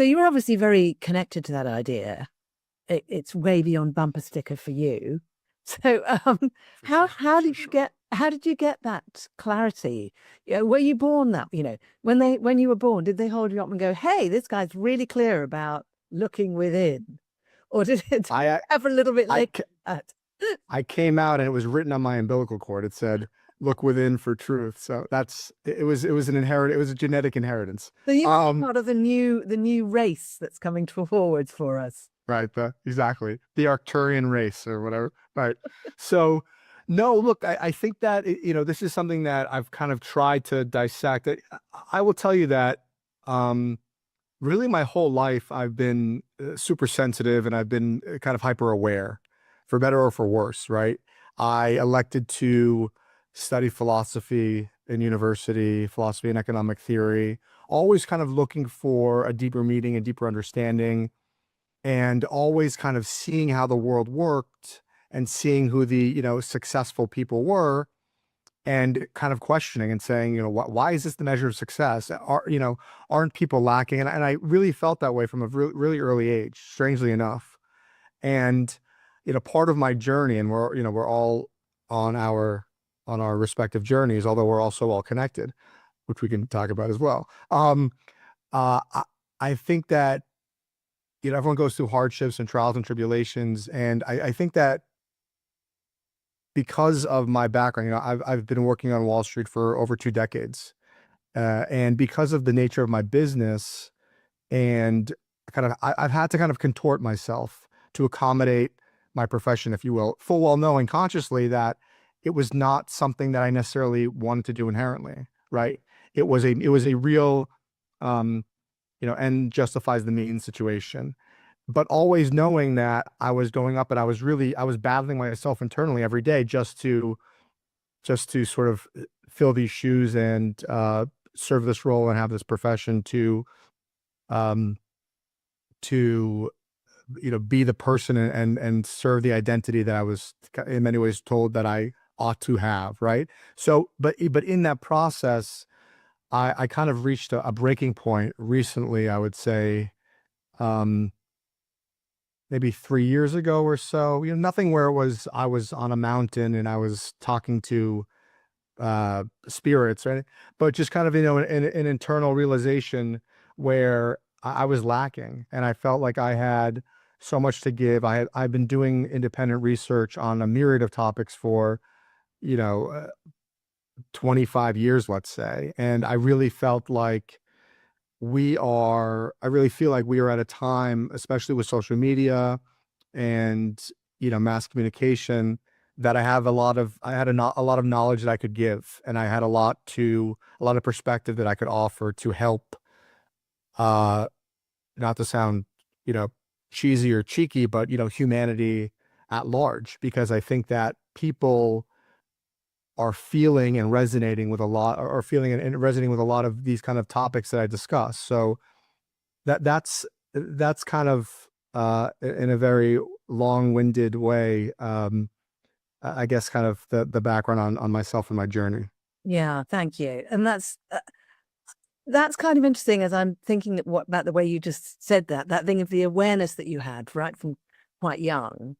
So you're obviously very connected to that idea. It's way beyond bumper sticker for you. So For sure. how For did you sure. get that clarity? Were you born that, when you were born, did they hold you up and go, hey, this guy's really clear about looking within? Or did it I have a little bit I like that? I came out and it was written on my umbilical cord. It said, "Look within for truth." So it was an inherit. It was a genetic inheritance. So you are Um, part of the new race that's coming forwards for us. right. Exactly the Arcturian race or whatever. Right. So, no, look, I think that this is something that I've kind of tried to dissect. I will tell you that um, really my whole life I've been super sensitive and I've been kind of hyper aware, for better or for worse. Right. I elected to study philosophy in university, philosophy and economic theory, always kind of looking for a deeper meaning, a deeper understanding, and always kind of seeing how the world worked and seeing who the, successful people were and kind of questioning and saying, why is this the measure of success? Aren't people lacking? And I really felt that way from a really early age, strangely enough. And, part of my journey, and we're all on our respective journeys, although we're also all connected, which we can talk about as well. Uh, I, I think that, everyone goes through hardships and trials and tribulations. And I think that because of my background, I've been working on Wall Street for over 2 decades. And because of the nature of my business and I've had to kind of contort myself to accommodate my profession, if you will, full well knowing consciously that it was not something that I necessarily wanted to do inherently, right? It was a real, um, end justifies the means situation, but always knowing that I was going up and I was battling myself internally every day just to sort of fill these shoes and serve this role and have this profession um, to be the person and serve the identity that I was in many ways told that I ought to have, right? So, but in that process, I kind of reached a breaking point recently, I would say, um, maybe 3 years ago or so. Nothing where I was on a mountain and I was talking to spirits, right? But just kind of, an internal realization where I was lacking and I felt like I had so much to give. I've been doing independent research on a myriad of topics for, you know, uh, 25 years, let's say. And I really feel like we are at a time, especially with social media and, mass communication, that I had a lot of knowledge that I could give. And I had a lot of perspective that I could offer to help, uh, not to sound, you know, cheesy or cheeky, but, humanity at large, because I think that people are feeling and resonating with a lot, or feeling and resonating with a lot of these kind of topics that I discuss. So that's kind of, in a very long-winded way, I guess kind of the background on myself and my journey. Yeah, thank you. And that's kind of interesting as I'm thinking about the way you just said that thing of the awareness that you had right from quite young.